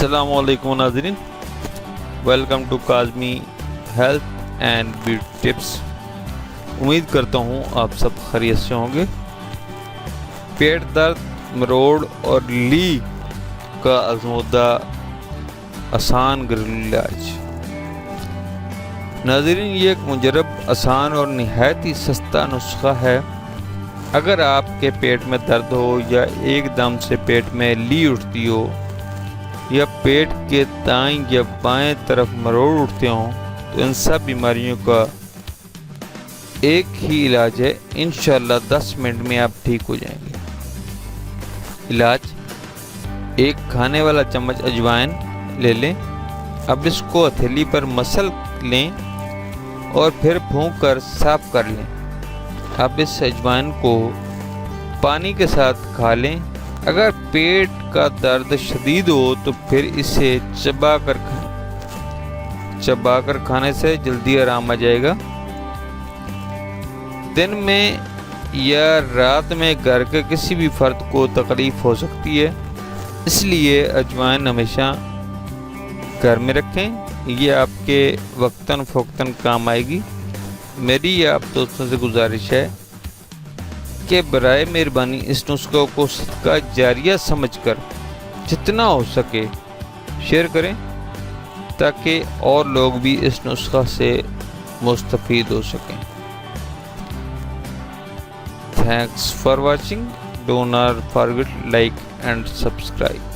السلام علیکم ناظرین، welcome to Kazmi health and beauty tips. امید کرتا ہوں آپ سب خیریت سے ہوں گے۔ پیٹ درد، مروڑ اور لی کا آزمودہ آسان گھریلو علاج۔ ناظرین، یہ ایک مجرب، آسان اور نہایت ہی سستا نسخہ ہے۔ اگر آپ کے پیٹ میں درد ہو یا ایک دم سے پیٹ میں لی اٹھتی ہو یا پیٹ کے دائیں یا بائیں طرف مروڑ اٹھتے ہوں تو ان سب بیماریوں کا ایک ہی علاج ہے۔ انشاءاللہ 10 منٹ میں آپ ٹھیک ہو جائیں گے۔ علاج: ایک کھانے والا چمچ اجوائن لے لیں۔ اب اس کو ہتھیلی پر مسل لیں اور پھر پھونک کر صاف کر لیں۔ اب اس اجوائن کو پانی کے ساتھ کھا لیں۔ اگر پیٹ کا درد شدید ہو تو پھر اسے چبا کر کھانے سے جلدی آرام آ جائے گا۔ دن میں یا رات میں گھر کے کسی بھی فرد کو تکلیف ہو سکتی ہے، اس لیے اجوائن ہمیشہ گھر میں رکھیں۔ یہ آپ کے وقتاً فوقتاً کام آئے گی۔ میری آپ دوستوں سے گزارش ہے کہ برائے مہربانی اس نسخے کو صدقہ جاریہ سمجھ کر جتنا ہو سکے شیئر کریں تاکہ اور لوگ بھی اس نسخہ سے مستفید ہو سکیں۔ Thanks for watching. Do not forget like and subscribe.